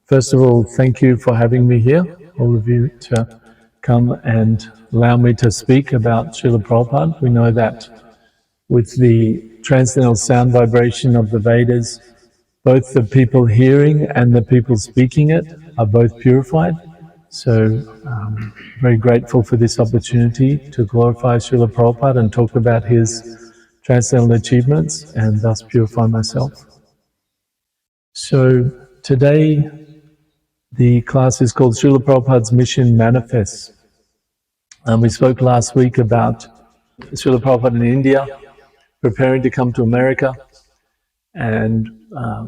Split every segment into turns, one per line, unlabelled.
First of all, thank you for having me here, all of you, to come and allow me to speak about Srila Prabhupada. We know that with the transcendental sound vibration of the Vedas, both the people hearing and the people speaking it are both purified. So, very grateful for this opportunity to glorify Srila Prabhupada and talk about his transcendental achievements and thus purify myself. So, today the class is called Srila Prabhupada's Mission Manifest. We spoke last week about Srila Prabhupada in India, preparing to come to America, and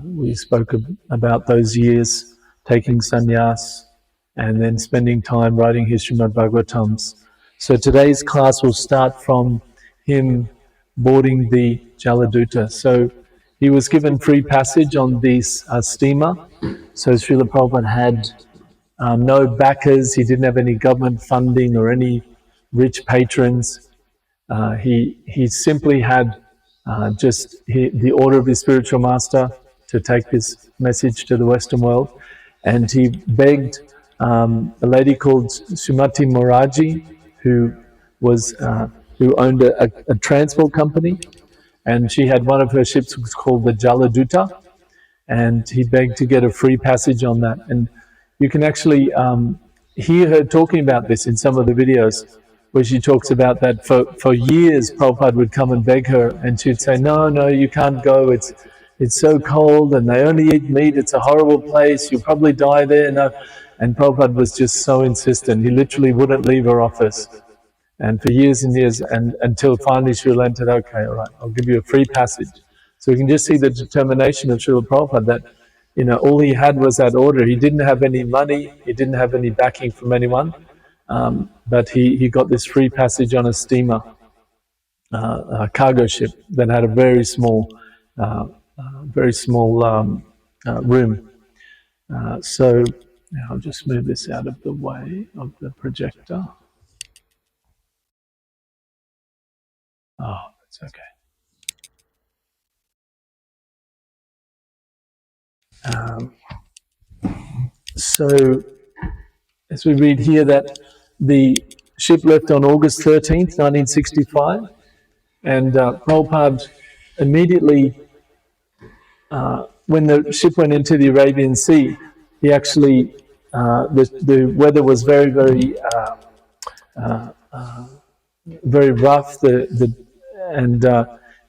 we spoke about those years taking sannyas and then spending time writing his Srimad Bhagavatams. So today's class will start from him boarding the Jaladuta. So he was given free passage on this steamer. So Srila Prabhupada had no backers, he didn't have any government funding or any rich patrons. He simply had the order of his spiritual master to take this message to the Western world. And he begged a lady called Srimati Moraji, who owned a transport company, and she had one of her ships was called the Jaladuta, and he begged to get a free passage on that. And you can actually hear her talking about this in some of the videos, where she talks about that for years Prabhupada would come and beg her, and she'd say, no, you can't go, it's so cold, and they only eat meat, it's a horrible place, you'll probably die there. No. And Prabhupada was just so insistent, he literally wouldn't leave her office. And for years and years, and until finally she relented, okay, all right, I'll give you a free passage. So you can just see the determination of Srila Prabhupada that, all he had was that order. He didn't have any money, he didn't have any backing from anyone, but he got this free passage on a steamer, a cargo ship that had a very small room. So now I'll just move this out of the way of the projector. Oh, that's okay. So, as we read here, that the ship left on August 13th, 1965, and Prabhupada immediately, when the ship went into the Arabian Sea, he actually, the weather was very, very, very rough, and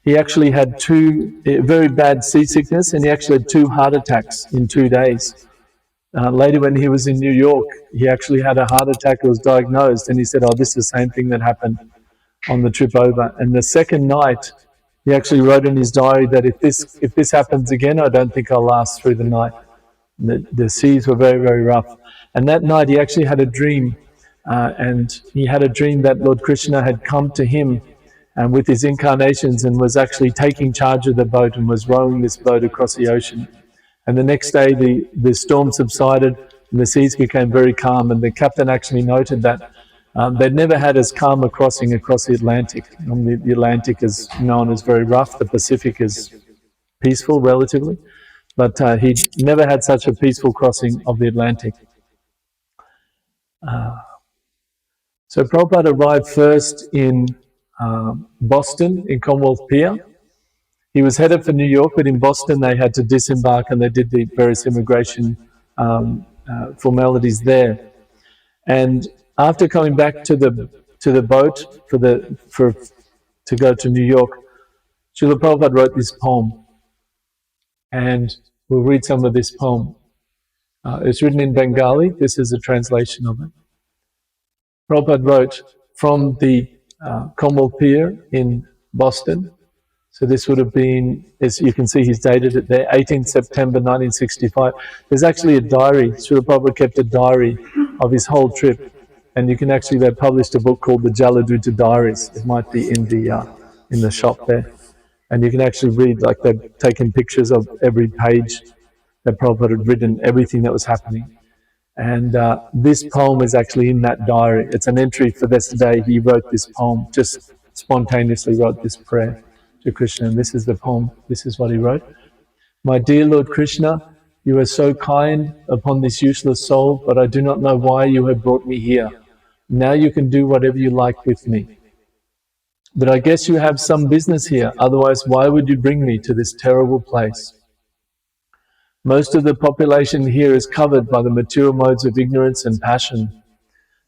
he actually had two very bad seasickness, and he actually had 2 heart attacks in 2 days. Later, when he was in New York, he actually had a heart attack. It was diagnosed, and he said, "Oh, this is the same thing that happened on the trip over." And the second night, he actually wrote in his diary that if this happens again, I don't think I'll last through the night. The seas were very, very rough. And that night, he actually had a dream, and he had a dream that Lord Krishna had come to him with his incarnations and was actually taking charge of the boat and was rowing this boat across the ocean. And the next day, the storm subsided and the seas became very calm. And the captain actually noted that they'd never had as calm a crossing across the Atlantic. The Atlantic is known as very rough. The Pacific is peaceful, relatively. But he'd never had such a peaceful crossing of the Atlantic. So Prabhupada arrived first in Boston, in Commonwealth Pier. He was headed for New York, but in Boston they had to disembark, and they did the various immigration formalities there. And after coming back to the boat to go to New York, Srila Prabhupada wrote this poem, and we'll read some of this poem. It's written in Bengali. This is a translation of it. Prabhupada wrote from the Commonwealth Pier in Boston. So this would have been, as you can see, he's dated it there, 18th September 1965. There's actually a diary. Srila Prabhupada kept a diary of his whole trip, and you can actually, they published a book called the Jaladuta Diaries. It might be in the shop there, and you can actually read, like they've taken pictures of every page that Prabhupada had written, everything that was happening. And this poem is actually in that diary. It's an entry for this day. He wrote this poem, just spontaneously wrote this prayer to Krishna, and this is the poem. This is what he wrote. My dear Lord Krishna, You are so kind upon this useless soul, but I do not know why you have brought me here. Now you can do whatever you like with me. But I guess you have some business here, otherwise why would you bring me to this terrible place? Most of the population here is covered by the material modes of ignorance and passion.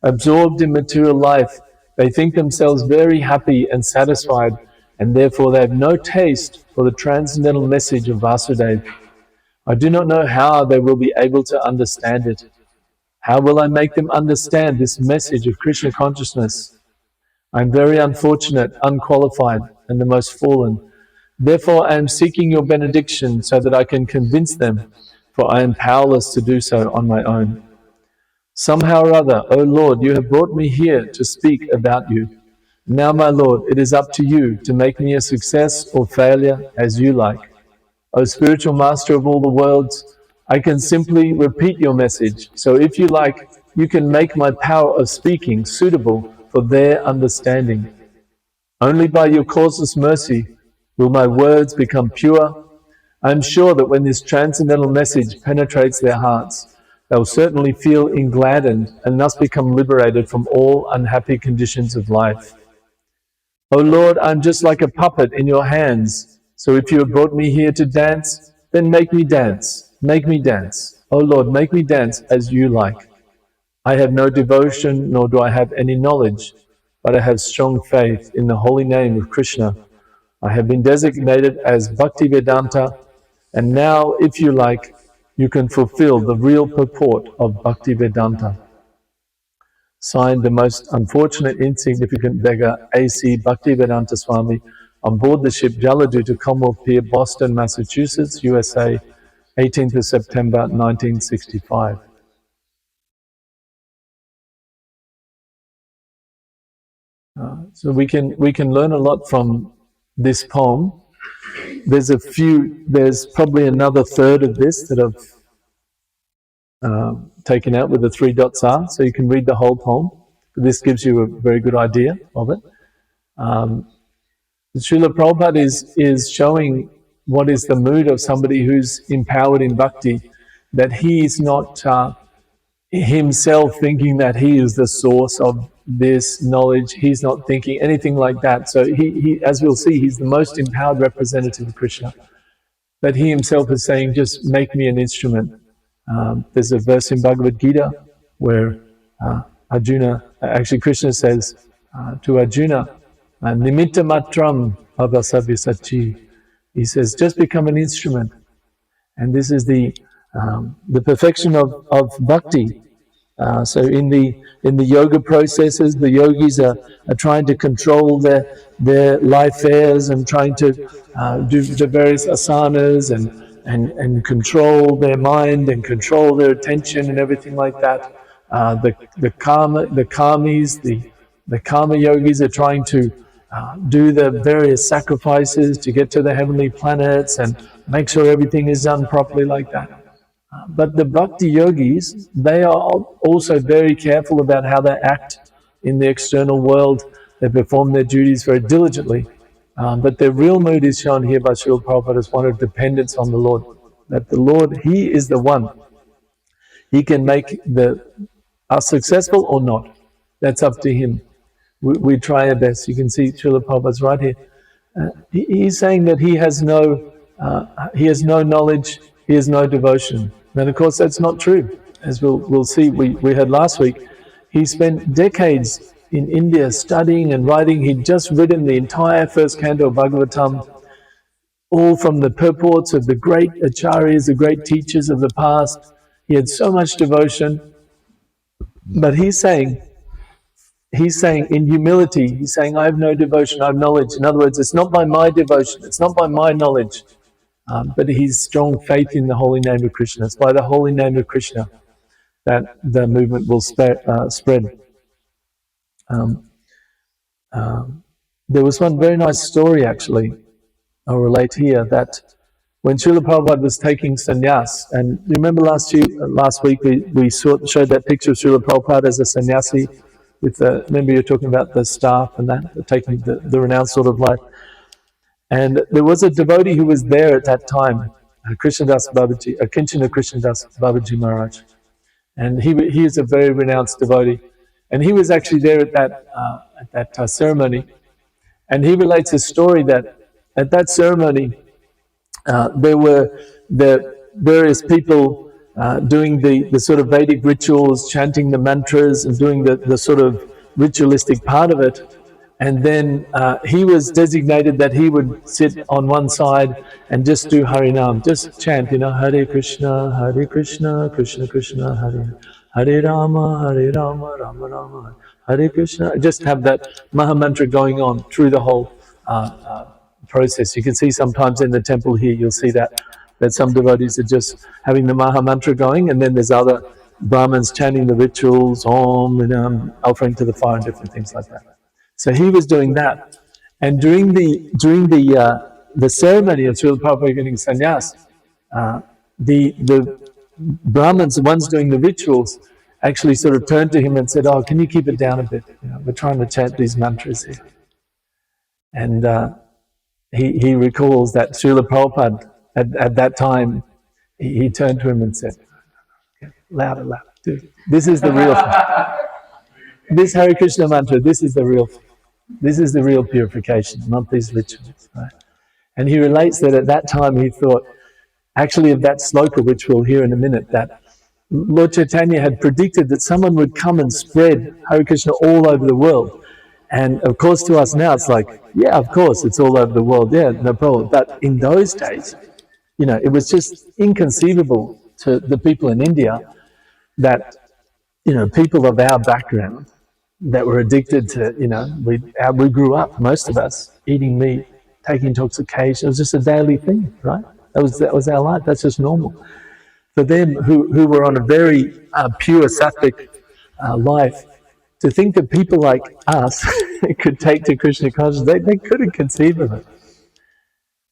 Absorbed in material life, they think themselves very happy and satisfied, and therefore they have no taste for the transcendental message of Vasudeva. I do not know how they will be able to understand it. How will I make them understand this message of Krishna consciousness? I am very unfortunate, unqualified, and the most fallen. Therefore, I am seeking your benediction so that I can convince them, for I am powerless to do so on my own. Somehow or other, O Lord, you have brought me here to speak about you. Now, my Lord, it is up to you to make me a success or failure as you like. O spiritual master of all the worlds, I can simply repeat your message, so if you like, you can make my power of speaking suitable for their understanding. Only by your causeless mercy will my words become pure. I am sure that when this transcendental message penetrates their hearts, they will certainly feel engladdened and thus become liberated from all unhappy conditions of life. O Lord, I am just like a puppet in your hands, so if you have brought me here to dance, then make me dance, make me dance. O Lord, make me dance as you like. I have no devotion, nor do I have any knowledge, but I have strong faith in the holy name of Krishna. I have been designated as Bhakti Vedanta, and now, if you like, you can fulfill the real purport of Bhakti Vedanta. Signed, the most unfortunate, insignificant beggar, A.C. Bhaktivedanta Swami, on board the ship Jaladuta, Commonwealth Pier, Boston, Massachusetts, USA, 18th of September, 1965. So we can learn a lot from this poem. There's probably another third of this that I've taken out where the three dots are, so you can read the whole poem. But this gives you a very good idea of it. Srila Prabhupada is showing what is the mood of somebody who's empowered in bhakti, that he is not himself thinking that he is the source of this knowledge. He's not thinking anything like that. So he, as we'll see, he's the most empowered representative of Krishna. But he himself is saying, just make me an instrument. There's a verse in Bhagavad Gita where Krishna says to Arjuna, Nimitta matram avasabhi sachi. He says, just become an instrument. And this is the perfection of bhakti. So in the yoga processes, the yogis are trying to control their life affairs and trying to do the various asanas and control their mind and control their attention and everything like that. The karma yogis are trying to do the various sacrifices to get to the heavenly planets and make sure everything is done properly like that. But the bhakti yogis, they are also very careful about how they act in the external world. They perform their duties very diligently. But their real mood is shown here by Srila Prabhupada as one of dependence on the Lord. That the Lord, He is the one. He can make us successful or not. That's up to Him. We try our best. You can see Srila Prabhupada's right here. He's saying that he has no knowledge, he has no devotion. And of course that's not true. As we'll see, we heard last week, he spent decades in India studying and writing. He'd just written the entire first canto of Bhagavatam, all from the purports of the great acharyas, the great teachers of the past. He had so much devotion. But he's saying in humility, he's saying, I have no devotion, I have knowledge. In other words, it's not by my devotion, it's not by my knowledge, but his strong faith in the holy name of Krishna. It's by the holy name of Krishna that the movement will spread. There was one very nice story, actually, I'll relate here, that when Srila Prabhupada was taking sannyas, and you remember last week we showed that picture of Srila Prabhupada as a sannyasi, remember you're talking about the staff and that, taking the renounced sort of life. And there was a devotee who was there at that time, Krishnadas Babaji, Kinchana Krishnadas Babaji Maharaj. And he is a very renounced devotee. And he was actually there at that ceremony. And he relates a story that at that ceremony, there were the various people doing the sort of Vedic rituals, chanting the mantras and doing the sort of ritualistic part of it. And then he was designated that he would sit on one side and just do Harinam, just chant, Hare Krishna, Krishna Krishna, Hare Rama, Rama Rama, Hare Krishna. Just have that Maha Mantra going on through the whole process. You can see sometimes in the temple here, you'll see that some devotees are just having the Maha Mantra going, and then there's other Brahmins chanting the rituals, Om, and offering to the fire and different things like that. So he was doing that, and during the ceremony of Srila Prabhupada getting sannyas, the Brahmins, the ones doing the rituals, actually sort of turned to him and said, "Oh, can you keep it down a bit? We're trying to chant these mantras here." And he recalls that Srila Prabhupada at that time he turned to him and said, "Louder, louder, dude. This is the real thing. This Hare Krishna mantra. This is the real thing. This is the real purification, not these rituals." Right? And he relates that at that time he thought, actually of that sloka, which we'll hear in a minute, that Lord Chaitanya had predicted that someone would come and spread Hare Krishna all over the world. And of course to us now it's like, yeah, of course it's all over the world, yeah, no problem. But in those days, it was just inconceivable to the people in India that, people of our background that were addicted to, we grew up, most of us, eating meat, taking intoxication. It was just a daily thing, right? That was our life. That's just normal. For them who were on a very pure sattvic life, to think that people like us could take to Krishna consciousness, they couldn't conceive of it.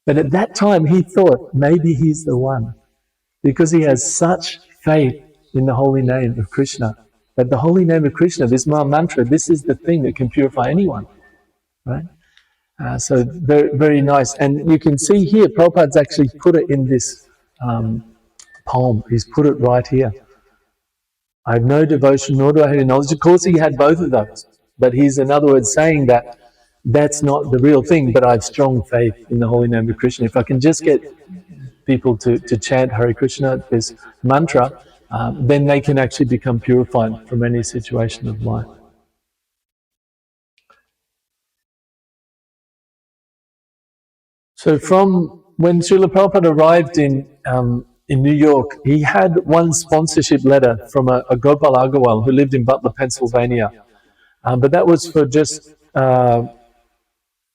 But at that time, he thought maybe he's the one, because he has such faith in the holy name of Krishna, that the holy name of Krishna, this Maha Mantra, this is the thing that can purify anyone, right? So very, very nice. And you can see here, Prabhupada's actually put it in this poem. He's put it right here. I have no devotion, nor do I have any knowledge. Of course, he had both of those. But he's, in other words, saying that that's not the real thing, but I have strong faith in the holy name of Krishna. If I can just get people to chant Hare Krishna, this mantra, then they can actually become purified from any situation of life. So from when Srila Prabhupada arrived in New York, he had one sponsorship letter from a Gopal Agarwal who lived in Butler, Pennsylvania. But that was for just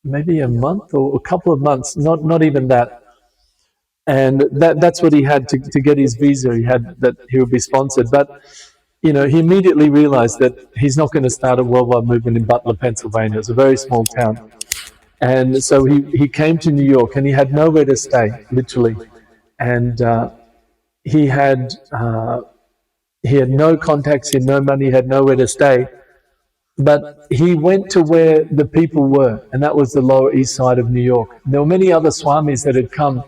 maybe a month or a couple of months, not even that. And that's what he had to get his visa. He had that he would be sponsored. But, he immediately realized that he's not going to start a worldwide movement in Butler, Pennsylvania. It's a very small town. And so he came to New York, and he had nowhere to stay, literally. And he had no contacts, he had no money, he had nowhere to stay. But he went to where the people were, and that was the Lower East Side of New York. There were many other swamis that had come,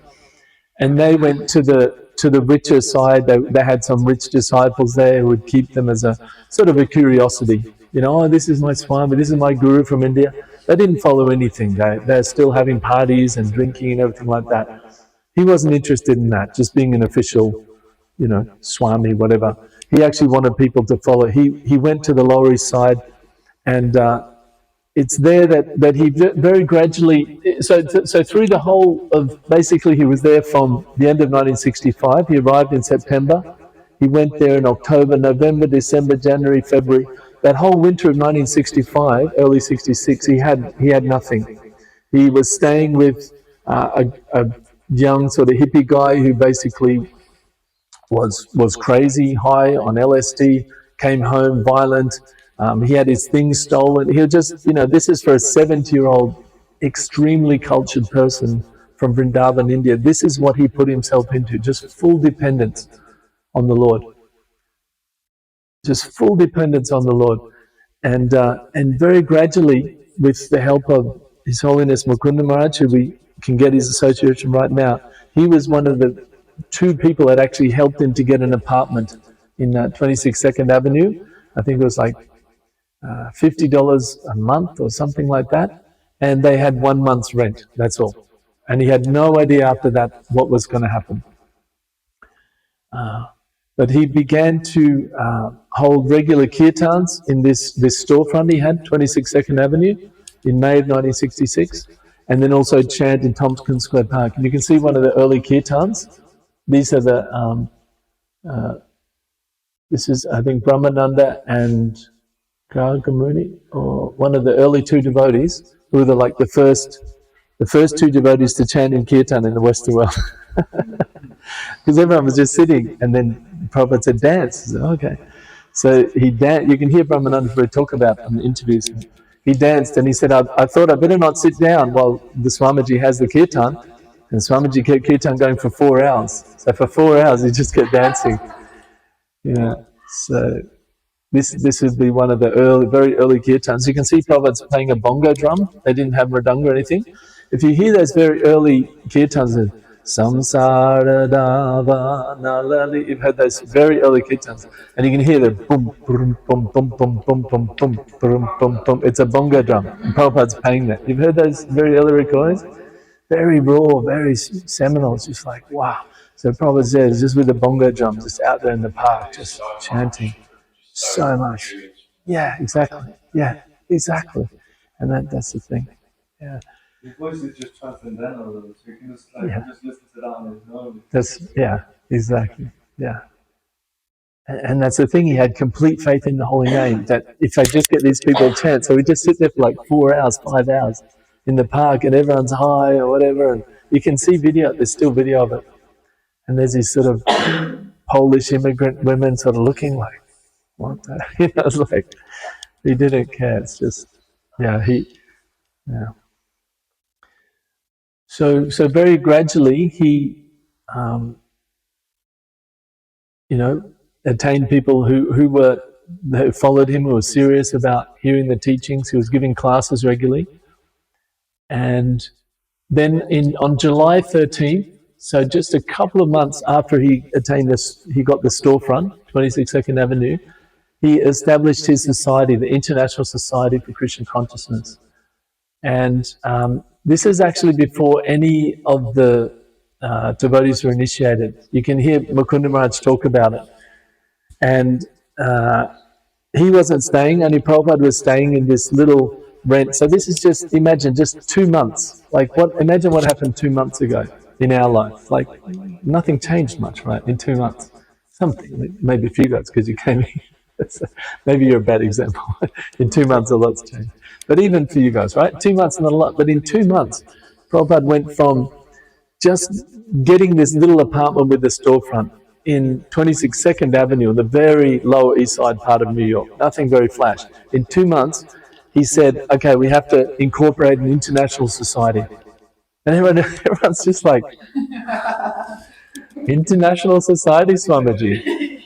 and they went to the richer side. They had some rich disciples there who would keep them as a sort of a curiosity. This is my swami, this is my guru from India. They didn't follow anything. They're still having parties and drinking and everything like that. He wasn't interested in that, just being an official, swami, whatever. He actually wanted people to follow. He went to the Lower East Side, and it's there that he very gradually, so through the whole of, basically he was there from the end of 1965. He arrived in September. He went there in October, November, December, January, February. That whole winter of 1965, early 66, he had nothing. He was staying with a young sort of hippie guy who basically was crazy, high on LSD, came home violent. He had his things stolen. He just, this is for a 70-year-old, extremely cultured person from Vrindavan, India. This is what he put himself into, just full dependence on the Lord. Just full dependence on the Lord. And very gradually, with the help of His Holiness Mukunda Maharaj, who we can get his association right now, he was one of the two people had actually helped him to get an apartment in 26 Second Avenue. I think it was like $50 a month or something like that. And they had 1 month's rent, that's all. And he had no idea after that what was going to happen. But he began to hold regular kirtans in this storefront he had, 26 Second Avenue, in May of 1966, and then also chant in Tompkins Square Park. And you can see one of the early kirtans. These are the, this is, I think, Brahmananda and Gargamuni, or one of the early two devotees, who were like the first two devotees to chant in kirtan in the Western world. Because everyone was just sitting, and then Prabhupada said, dance. Said, okay. So he danced. You can hear Brahmananda talk about in the interviews. He danced, and he said, I thought I better not sit down while the Swamiji has the kirtan. And Swamiji kept kirtan going for 4 hours. So for 4 hours, he just kept dancing. So this would be one of the very early kirtans. You can see Prabhupada's playing a bongo drum. They didn't have mridanga or anything. If you hear those very early kirtans, Samsara Dava Nalali, you've heard those very early kirtans, and you can hear the boom, boom, boom, boom, boom, boom, boom, boom, boom, boom, boom. It's a bongo drum, and Prabhupada's playing that. You've heard those very early recordings? Very raw, very seminal. It's just like, wow. So Prabhupada says, just with the bongo drum, just out there in the park, just chanting so much. Yeah, exactly. Yeah, exactly. And that's the thing. Yeah.
His voice is just transcendental, so you can just just listen to that on his own.
Exactly. Yeah. And that's the thing, he had complete faith in the holy name, that if I just get these people a chance, so we just sit there for like 4 hours, 5 hours in the park, and everyone's high or whatever, and you can see video, there's still video of it. And there's these sort of Polish immigrant women sort of looking like, what the? It's like, he didn't care, it's just, yeah. So very gradually he, attained people who followed him, who were serious about hearing the teachings. He was giving classes regularly. And then on July 13th, so just a couple of months after he attained this, he got the storefront, 26 Second Avenue, he established his society, the International Society for Krishna Consciousness. And this is actually before any of the devotees were initiated. You can hear Mukunda Maharaj talk about it. And he wasn't staying, only Prabhupada was staying in this little rent. So this is just, imagine, just 2 months. Imagine what happened 2 months ago in our life. Like, nothing changed much, right, in 2 months. Something, maybe a few guys, because you came in. Maybe you're a bad example. In 2 months, a lot's changed. But even for you guys, right? 2 months, not a lot. But in 2 months, Prabhupada went from just getting this little apartment with the storefront in 26 Second Avenue, the very lower east side part of New York. Nothing very flash. In 2 months, he said, okay, we have to incorporate an international society. And everyone's just like, international society, Swamiji?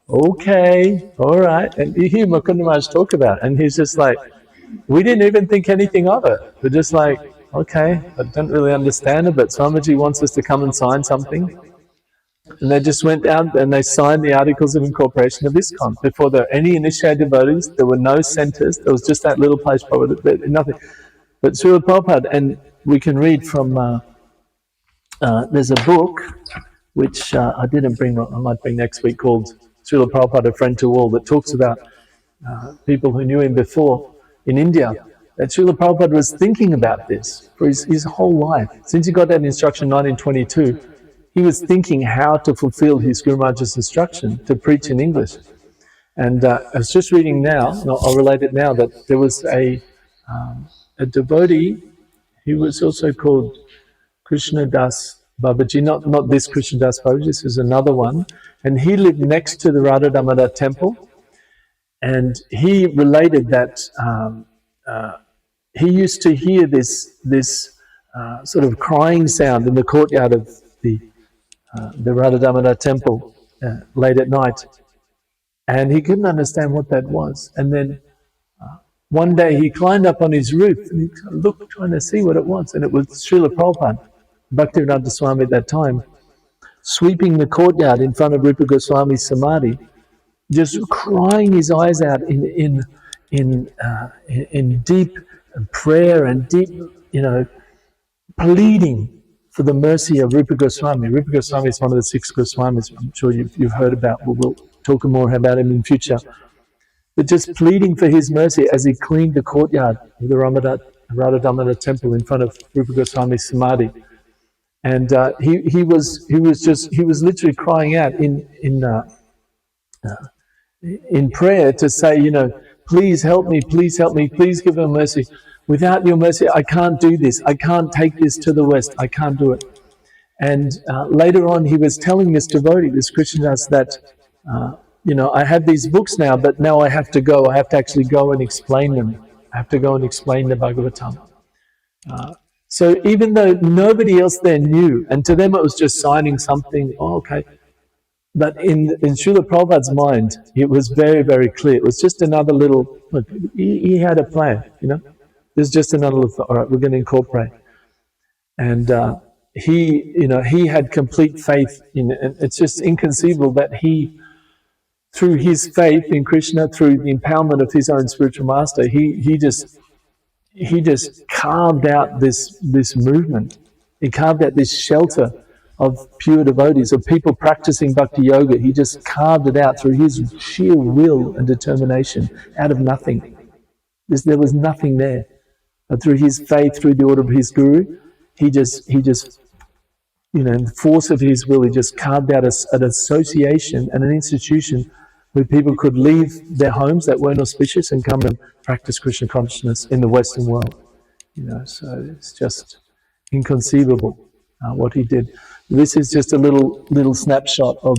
Okay, all right. And you hear Mukunda Maharaj talk about it, and he's just like, we didn't even think anything of it. We're just like, okay, I don't really understand it, but Swamiji wants us to come and sign something. And they just went out and they signed the Articles of Incorporation of ISKCON. Before there were any initiated devotees, there were no centers, there was just that little place, nothing. But Srila Prabhupada, and we can read from, there's a book, which I didn't bring, I might bring next week, called Srila Prabhupada, A Friend to All, that talks about people who knew him before in India. That Srila Prabhupada was thinking about this for his whole life. Since he got that instruction in 1922, he was thinking how to fulfill his Guru Maharaj's instruction to preach in English. And I was just reading now, and I'll relate it now, that there was a devotee, he was also called Krishna Das Babaji, not this Krishna Das Babaji, this is another one, and he lived next to the Radha Damodar temple, and he related that he used to hear this sort of crying sound in the courtyard of the Radha Damodar temple late at night, and he couldn't understand what that was. And then one day he climbed up on his roof and he looked, trying to see what it was, and it was Srila Prabhupada, Bhaktivedanta Swami at that time, sweeping the courtyard in front of Rupa Goswami's samadhi, just crying his eyes out in deep prayer and deep, pleading for the mercy of Rupa Goswami. Rupa Goswami is one of the 6 Goswamis. I'm sure you've heard about. We'll talk more about him in future. But just pleading for his mercy as he cleaned the courtyard of the Radha Damodar temple in front of Rupa Goswami's samadhi. And he was literally crying out in prayer to say, please help me, please give him mercy. Without your mercy, I can't do this. I can't take this to the West. I can't do it. And later on, he was telling this devotee, this Krishnadas, that, I have these books now, but now I have to go. I have to actually go and explain them. I have to go and explain the Bhagavatam. So even though nobody else there knew, and to them it was just signing something, okay. But in Srila Prabhupada's mind, it was very, very clear. It was just another little, look, he had a plan, There's just another little, all right, we're going to incorporate. And he had complete faith in it. And it's just inconceivable that he, through his faith in Krishna, through the empowerment of his own spiritual master, he just carved out this movement. He carved out this shelter of pure devotees, of people practicing bhakti yoga. He just carved it out through his sheer will and determination out of nothing. There was nothing there. But through his faith, through the order of his guru, he just in the force of his will, he just carved out an association and an institution where people could leave their homes that weren't auspicious and come and practice Krishna consciousness in the Western world. So it's just inconceivable what he did. This is just a little snapshot of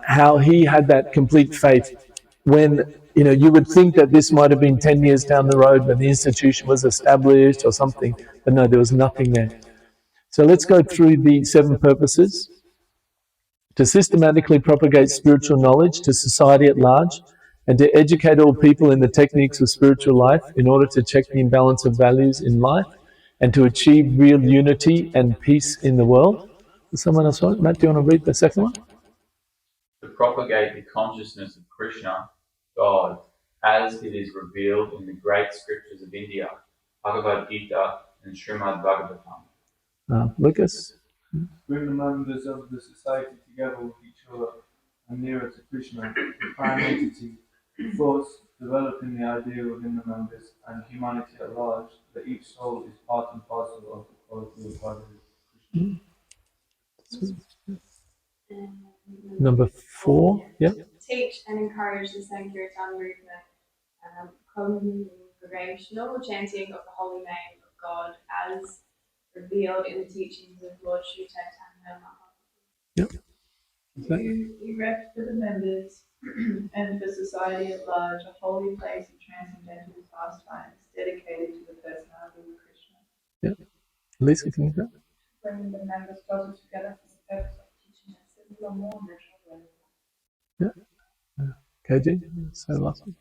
how he had that complete faith when, you would think that this might have been 10 years down the road when the institution was established or something, but no, there was nothing there. So let's go through the 7 purposes. To systematically propagate spiritual knowledge to society at large, and to educate all people in the techniques of spiritual life in order to check the imbalance of values in life, and to achieve real unity and peace in the world. Does someone else want? Matt, do you want to read the second one?
To propagate the consciousness of Krishna, God, as it is revealed in the great scriptures of India, Bhagavad Gita and Srimad Bhagavatam.
Lucas?
Bring the members of the society together with each other and nearer to Krishna, the prime entity, thus developing the idea within the members and humanity at large that each soul is part and parcel of the quality of Bhagavad Krishna.
Number 4, yeah.
Teach and encourage the Sankirtan movement, congregational chanting of the holy name of God as revealed in the teachings of Lord Sri Chaitanya Mahaprabhu.
Yep.
You erect for the members and for society at large a holy place of transcendental pastimes dedicated to the personality of Krishna.
Yep. Lisa, can you go?
Bringing the members closer together for the purpose of teaching a simpler, more natural way.
Yeah. KG, so last one.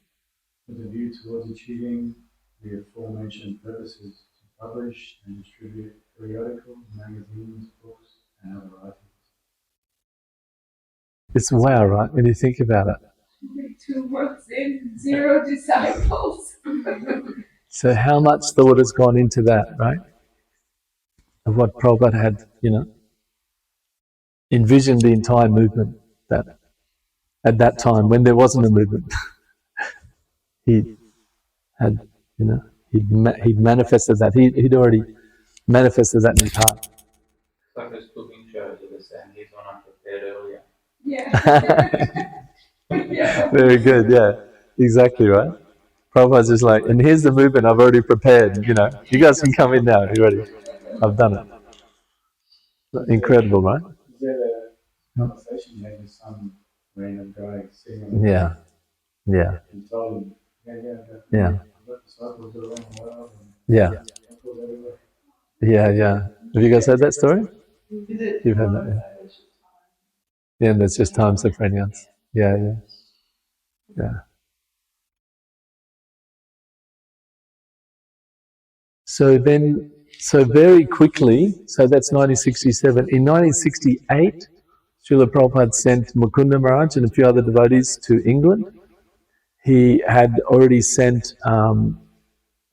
With a view towards achieving the aforementioned purposes, to publish and distribute periodicals, magazines, books, and other writings.
It's wow, right, when you think about it.
2 months in, 0 disciples.
So how much thought has gone into that, right? Of what Prabhupada had, envisioned the entire movement that at that time, when there wasn't a movement, he had, he'd manifested that. He'd already manifested that in his heart.
It's like those cooking shows that are saying here's one I prepared earlier.
Yeah. Yeah.
Very good, yeah. Exactly, right? Prabhupada's just like, and here's the movement I've already prepared, you guys can come in now, you ready? I've done it. Incredible, right?
Is there a conversation you had with some random guy sitting on the
Yeah. Yeah.
and told him,
Yeah.
I've got disciples around the world and
Yeah.
disciples everywhere.
Yeah. Have you guys heard that story?
Is it
You've heard that, yeah. Yeah, and there's just time separations. Yeah. So then, so very quickly, so that's 1967. In 1968, Srila Prabhupada sent Mukunda Maharaj and a few other devotees to England. He had already sent,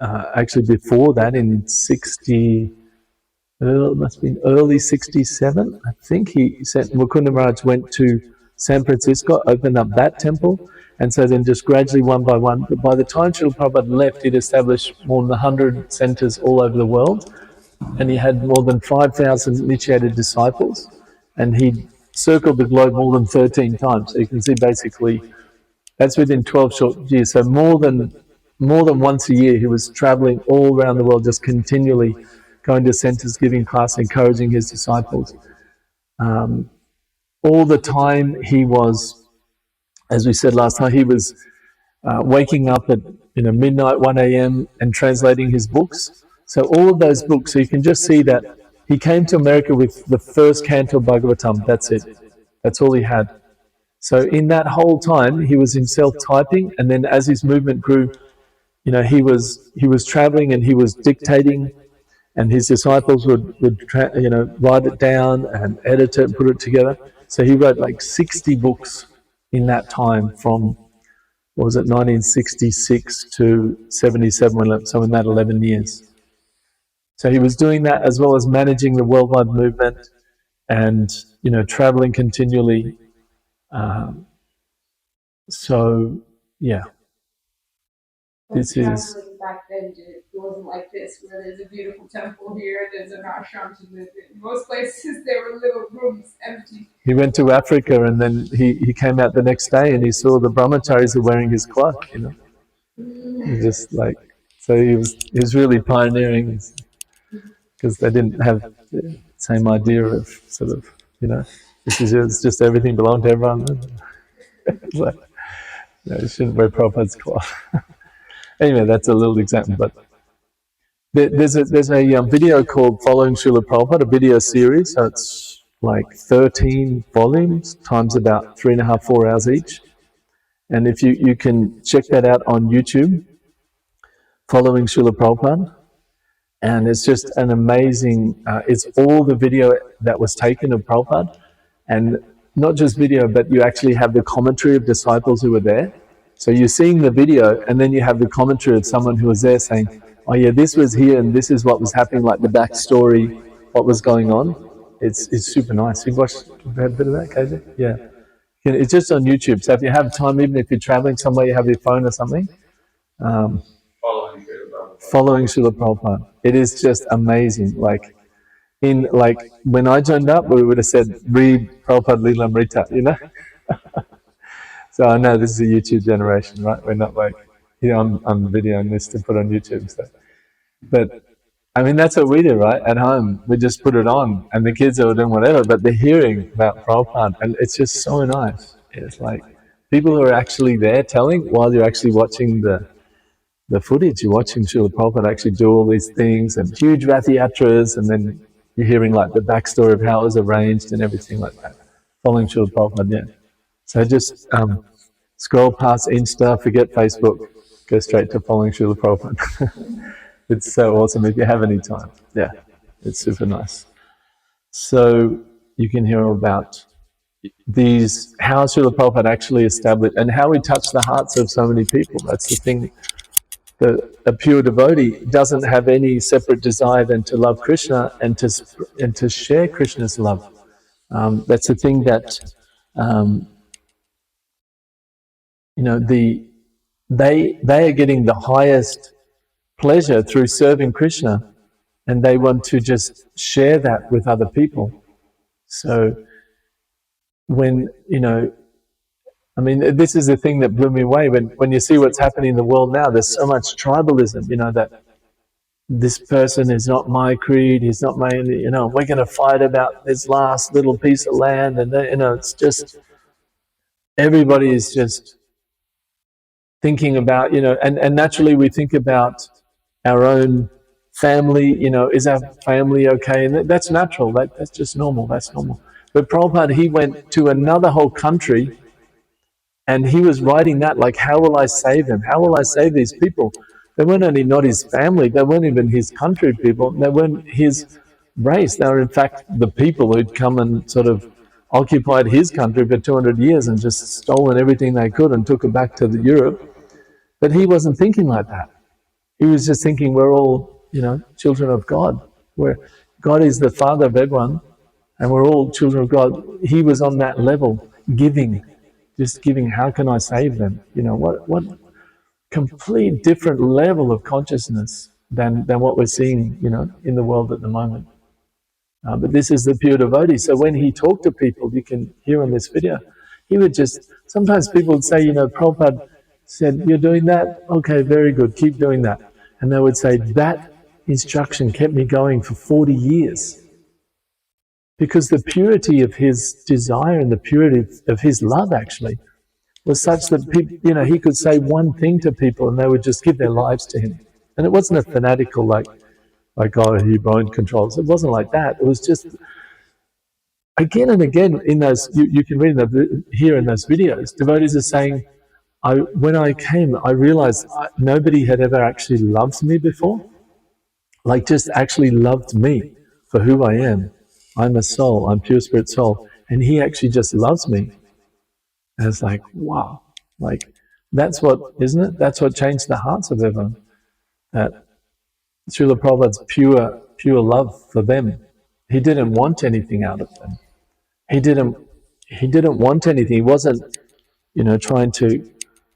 actually before that, in 60, it must have been early 67, I think he sent, Mukunda Maharaj went to San Francisco, opened up that temple, and so then just gradually one by one, but by the time Srila Prabhupada left, he'd established more than 100 centers all over the world, and he had more than 5,000 initiated disciples, and he circled the globe more than 13 times. So you can see basically that's within 12 short years. So more than once a year, he was traveling all around the world, just continually going to centers, giving class, encouraging his disciples. All the time he was, as we said last time, he was waking up at midnight, 1 a.m. and translating his books. So all of those books, so you can just see that he came to America with the first canto of Bhagavatam. That's it. That's all he had. So in that whole time, he was himself typing, and then as his movement grew, he was traveling and he was dictating, and his disciples would write it down and edit it and put it together. So he wrote like 60 books in that time from, 1966 to 77, so in that 11 years. So he was doing that as well as managing the worldwide movement and, traveling continually. So, yeah. This is...
Back then, it wasn't like this, where there's a beautiful temple here, there's an ashram to live in. Most places, there were little rooms empty.
He went to Africa, and then he came out the next day and he saw the brahmacharis are wearing his cloth, He just so he was really pioneering, because they didn't have the same idea of sort of, it's just everything belonged to everyone. You shouldn't wear Prabhupada's cloth. Anyway, that's a little example, but there's a video called Following Srila Prabhupada, a video series, so it's like 13 volumes times about 3.5, 4 hours each. And if you can check that out on YouTube, Following Srila Prabhupada, and it's just an amazing, it's all the video that was taken of Prabhupada, and not just video, but you actually have the commentary of disciples who were there. So you're seeing the video, and then you have the commentary of someone who was there saying, oh yeah, this was here, and this is what was happening, like the backstory, what was going on. It's super nice. You've watched a bit of that, KJ? Yeah. It's just on YouTube, so if you have time, even if you're traveling somewhere, you have your phone or something, Following Srila Prabhupada. It is just amazing. When I joined up, we would have said, read Prabhupada Leela Amrita, So I know this is a YouTube generation, right? We're not I'm videoing this to put on YouTube. So. But, I mean, that's what we do, right? At home, we just put it on, and the kids are doing whatever, but they're hearing about Prabhupada, and it's just so nice. It's like people who are actually there telling while you're actually watching the footage. You're watching Srila Prabhupada actually do all these things, and huge Rathayatras, and then you're hearing the backstory of how it was arranged and everything like that. Following Srila Prabhupada, yeah. So just scroll past Insta, forget Facebook, go straight to Following Srila Prabhupada. It's so awesome if you have any time. Yeah, it's super nice. So you can hear about how Srila Prabhupada actually established, and how he touched the hearts of so many people. That's the thing. A pure devotee doesn't have any separate desire than to love Krishna and to share Krishna's love. That's the thing that they are getting the highest pleasure through serving Krishna, and they want to just share that with other people. So when, this is the thing that blew me away when you see what's happening in the world now. There's so much tribalism, that this person is not my creed, he's not my, we're going to fight about this last little piece of land, and it's just, everybody is just thinking about, and naturally we think about our own family, is our family okay? And that's natural, that's just normal, that's normal. But Prabhupada, he went to another whole country, and he was writing that, how will I save them? How will I save these people? They weren't only not his family, they weren't even his country people, they weren't his race. They were in fact the people who'd come and sort of occupied his country for 200 years and just stolen everything they could and took it back to Europe. But he wasn't thinking like that. He was just thinking we're all, children of God. God is the Father of everyone, and we're all children of God. He was on that level, giving, just giving. How can I save them? What complete different level of consciousness than what we're seeing, in the world at the moment. But this is the pure devotee. So when he talked to people, you can hear on this video, he would just, sometimes people would say, Prabhupada said, you're doing that? Okay, very good, keep doing that. And they would say, that instruction kept me going for 40 years. Because the purity of his desire and the purity of his love actually was such that people, he could say one thing to people and they would just give their lives to him. And it wasn't a fanatical like he mind controls. It wasn't like that. It was just again and again in those, you can read here in those videos, devotees are saying, when I came, I realized nobody had ever actually loved me before. Like just actually loved me for who I am. I'm a soul, I'm pure spirit soul. And he actually just loves me. And it's like, wow. Like, that's what, isn't it? That's what changed the hearts of everyone. That Srila Prabhupada's pure love for them. He didn't want anything out of them. He didn't want anything. He wasn't, trying to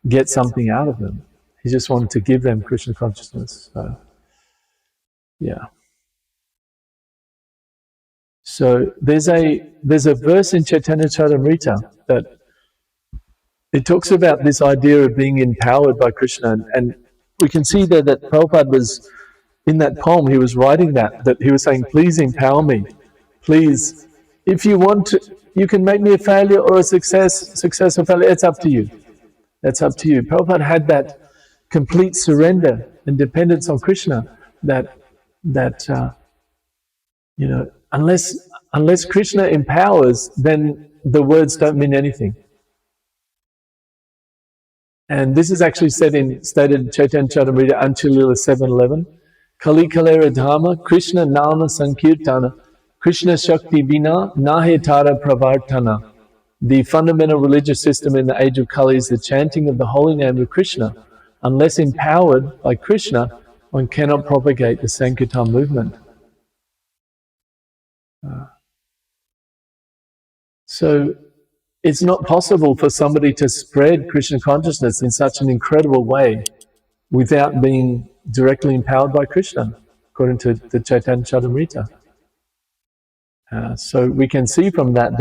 get something out of them. He just wanted to give them Krishna consciousness. So, yeah. So there's a verse in Chaitanya Charitamrita that it talks about this idea of being empowered by Krishna, and we can see there that Prabhupada was in that poem. He was writing that he was saying, "Please empower me, please. If you want to, you can make me a failure or a success or failure. It's up to you. That's up to you." Prabhupada had that complete surrender and dependence on Krishna. That unless Krishna empowers, then the words don't mean anything. And this is actually stated in Chaitanya Charitamrita Anchilila 7:11. Kali Kalera Dharma Krishna Nama Sankirtana Krishna Shakti Vina Nahe Tara Pravartana. The fundamental religious system in the age of Kali is the chanting of the holy name of Krishna. Unless empowered by Krishna, one cannot propagate the Sankirtan movement. So it's not possible for somebody to spread Krishna consciousness in such an incredible way without being directly empowered by Krishna, according to the Chaitanya Charitamrita. So we can see from that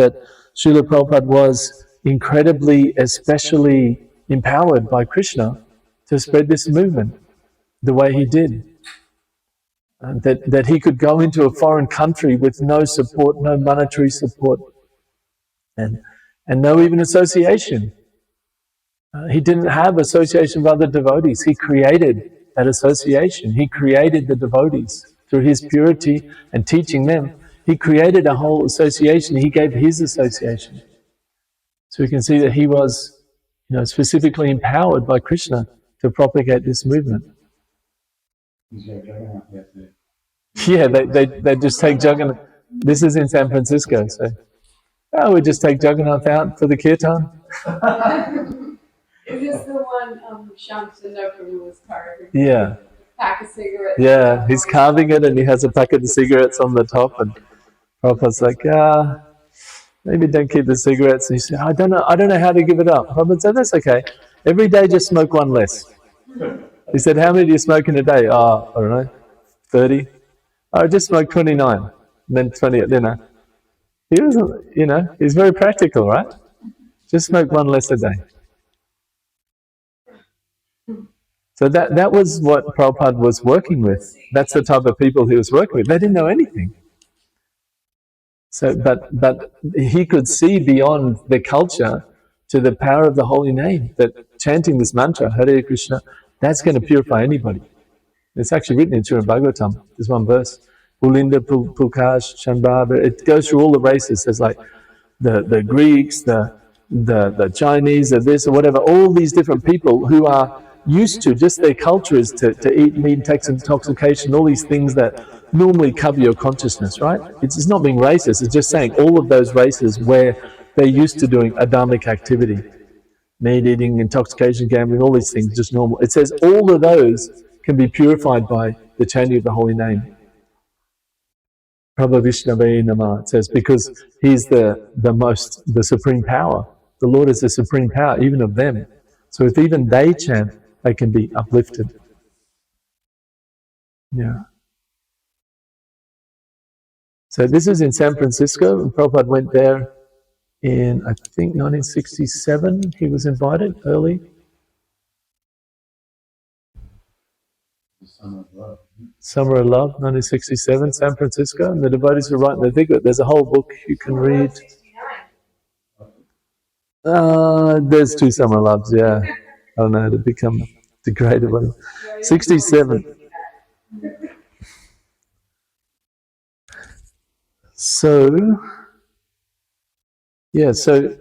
Srila Prabhupada was incredibly, especially empowered by Krishna to spread this movement the way he did. That he could go into a foreign country with no support, no monetary support, and no even association. He didn't have association with other devotees. He created that association. He created the devotees through his purity and teaching them. He created a whole association. He gave his association. So we can see that he was, specifically empowered by Krishna to propagate this movement. Yeah, they just take Jagannath. This is in San Francisco, so we just take Jagannath out for the kirtan.
Is this the one Shamsundar Prabhu was carving?
Yeah.
Pack of cigarettes.
Yeah, he's carving it and he has a packet of cigarettes on the top, and Prabhupada's like, maybe don't keep the cigarettes. And he said, I don't know how to give it up. Prabhupada said, that's okay. Every day just smoke one less. He said, how many do you smoke in a day? I don't know, 30. I just smoke 29, and then 20 at dinner. He wasn't, he's very practical, right? Just smoke one less a day. So that was what Prabhupada was working with. That's the type of people he was working with. They didn't know anything. So, but he could see beyond the culture to the power of the holy name, that chanting this mantra, Hare Krishna, that's going to purify anybody. It's actually written in Srimad Bhagavatam. There's one verse, Pulinda, Pukash, Shambhava. It goes through all the races. There's like the Greeks, the Chinese, the this or whatever, all these different people who are used to, just their culture is to eat meat and take intoxication, all these things that normally cover your consciousness, right? It's not being racist, it's just saying all of those races where they're used to doing adamic activity, meat eating, intoxication, gambling, all these things, just normal. It says all of those can be purified by the chanting of the holy name. Prabhu Vishnave Nama, it says, because he's the supreme power. The Lord is the supreme power, even of them. So if even they chant, they can be uplifted. Yeah. So this is in San Francisco, and Prabhupada went there in, I think, 1967. He was invited early. Summer of Love, 1967, San Francisco, and the devotees were writing. There's a whole book you can read. There's two Summer Loves, yeah. I don't know, to become degraded. 67. So, yeah, so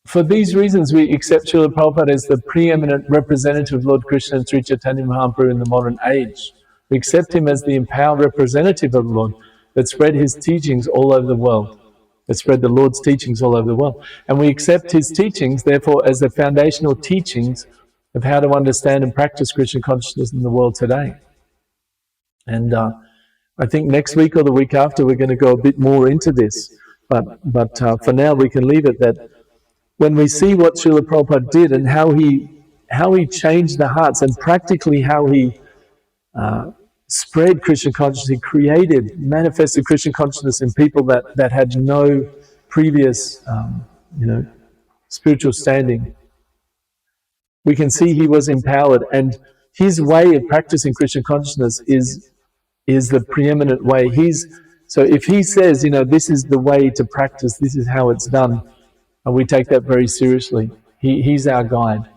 for these reasons, we accept Srila Prabhupada as the preeminent representative of Lord Krishna and Sri Chaitanya Mahaprabhu in the modern age. We accept him as the empowered representative of the Lord that spread his teachings all over the world, that spread the Lord's teachings all over the world. And we accept his teachings, therefore, as the foundational teachings of how to understand and practice Krishna consciousness in the world today. And I think next week or the week after, we're going to go a bit more into this. But for now, we can leave it that when we see what Srila Prabhupada did and how he changed the hearts and practically how he spread Krishna consciousness, he manifested Krishna consciousness in people that had no previous, spiritual standing. We can see he was empowered, and his way of practicing Krishna consciousness is the preeminent way. So if he says, this is the way to practice, this is how it's done, and we take that very seriously. He's our guide.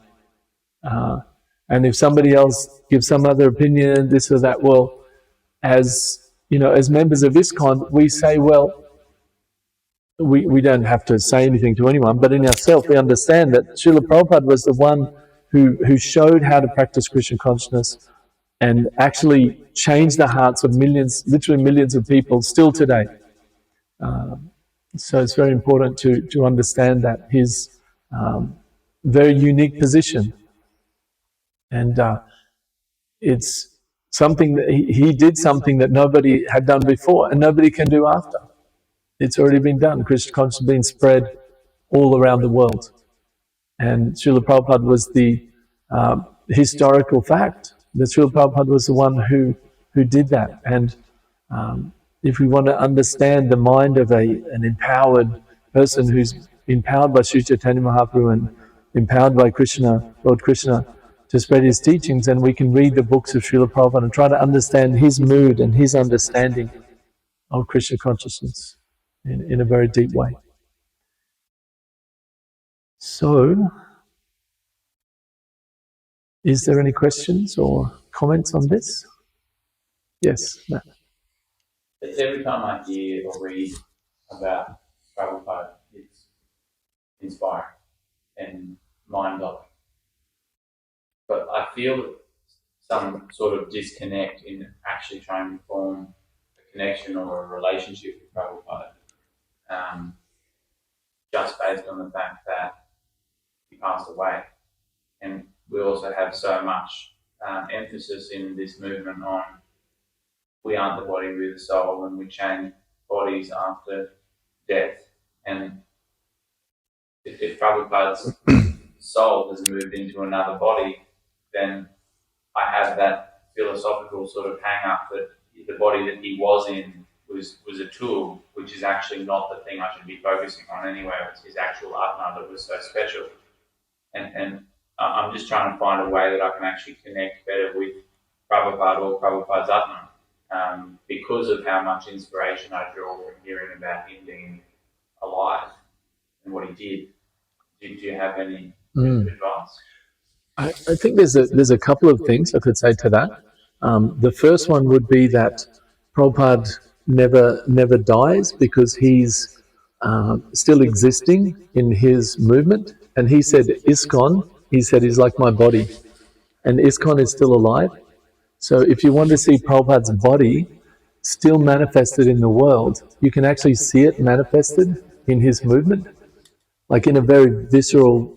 And if somebody else gives some other opinion, this or that, well, as members of ISKCON, we say, well, we don't have to say anything to anyone, but in ourselves we understand that Srila Prabhupada was the one who showed how to practice Krishna consciousness and actually changed the hearts of millions, literally millions of people still today. So it's very important to understand that his very unique position. And it's something that he did something that nobody had done before and nobody can do after. It's already been done. Krishna consciousness has been spread all around the world. And Srila Prabhupada was the historical fact that Srila Prabhupada was the one who did that. And if we want to understand the mind of an empowered person who's empowered by Sri Chaitanya Mahaprabhu and empowered by Krishna, Lord Krishna, to spread his teachings, then we can read the books of Srila Prabhupada and try to understand his mood and his understanding of Krishna consciousness in a very deep way. So, is there any questions or comments on this? Yes, Matt.
Every time I hear or read about Prabhupada, it's inspiring and mind-blowing. But I feel some sort of disconnect in actually trying to form a connection or a relationship with Prabhupada, just based on the fact that he passed away. And we also have so much emphasis in this movement on we aren't the body, we're the soul, and we change bodies after death. And if Prabhupada's soul has moved into another body, then I have that philosophical sort of hang-up that the body that he was in was a tool, which is actually not the thing I should be focusing on anyway. It's his actual Atma that was so special. And I'm just trying to find a way that I can actually connect better with Prabhupada or Prabhupada's Atma, because of how much inspiration I draw from hearing about him being alive and what he did. Do you have any advice?
I think there's a couple of things I could say to that. The first one would be that Prabhupada never dies because he's still existing in his movement. And he said ISKCON he said, is like my body. And ISKCON is still alive. So if you want to see Prabhupada's body still manifested in the world, you can actually see it manifested in his movement, like in a very visceral,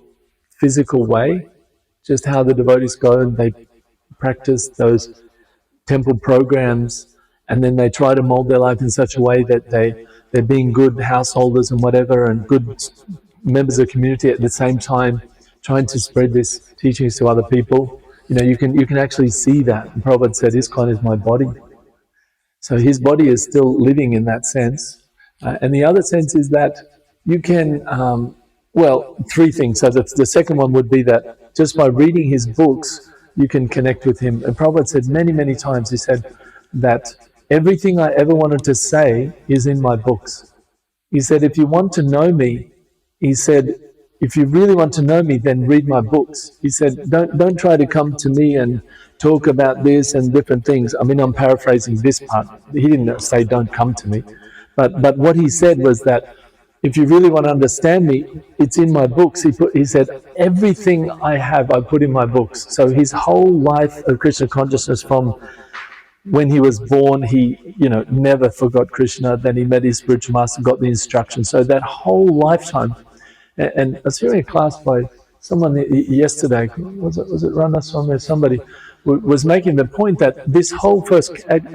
physical way, just how the devotees go and they practice those temple programs, and then they try to mold their life in such a way that they're being good householders and whatever, and good members of the community at the same time, trying to spread this teachings to other people. You know, you can actually see that. And Prabhupada said, ISKCON is my body. So his body is still living in that sense. And the other sense is that you can, well, three things. So the second one would be that just by reading his books, you can connect with him. And Prabhupada said many, many times, he said that everything I ever wanted to say is in my books. He said, if you want to know me, he said, if you really want to know me, then read my books. He said, don't try to come to me and talk about this and different things. I mean, I'm paraphrasing this part. He didn't say don't come to me. But what he said was that if you really want to understand me, it's in my books. He said, everything I have, I put in my books. So his whole life of Krishna consciousness, from when he was born, he never forgot Krishna. Then he met his spiritual master, got the instruction. So that whole lifetime. And I was hearing a class by someone yesterday, was it Ranaswamy or somebody, was making the point that this whole first canto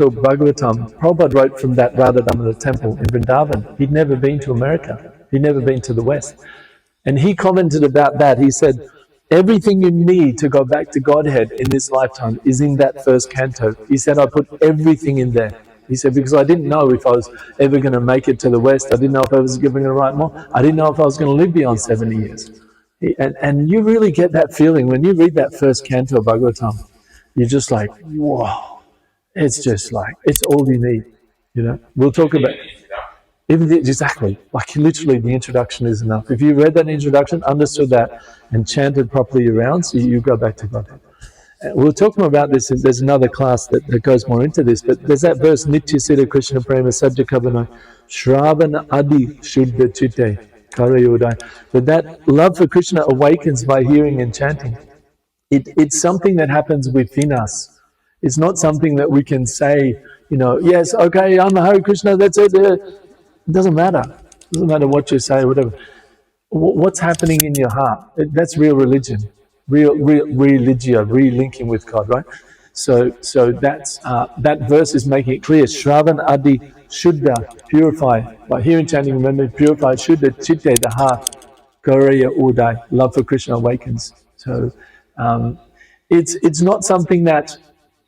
of Bhagavatam, Prabhupada wrote from that Radha Damodar temple in Vrindavan. He'd never been to America. He'd never been to the West. And he commented about that. He said, everything you need to go back to Godhead in this lifetime is in that first canto. He said, I put everything in there. He said, because I didn't know if I was ever going to make it to the West. I didn't know if I was going to write more. I didn't know if I was going to live beyond 70 years. And you really get that feeling when you read that first canto of Bhagavatam. You're just like, whoa. It's just like, it's all you need. We'll talk about exactly, like literally the introduction is enough. If you read that introduction, understood that, and chanted properly around, so you go back to Godhead. We'll talk more about this. There's another class that goes more into this, but there's that verse, Nitya Siddha Krishna Prema Sajja Kabana Shravana Adi Shuddha Chitte Karayodai. That love for Krishna awakens by hearing and chanting. It's something that happens within us. It's not something that we can say, yes, okay, I'm a Hare Krishna, that's it. It doesn't matter. It doesn't matter what you say, whatever. What's happening in your heart? That's real religion. Real religia, relinking with God, right? So that's that verse is making it clear. Shravan Adi Shuddha, purify. By hearing, chanting, remember, purify. Shuddha Chitte, the heart. Gauraya Udai, love for Krishna awakens. So it's not something that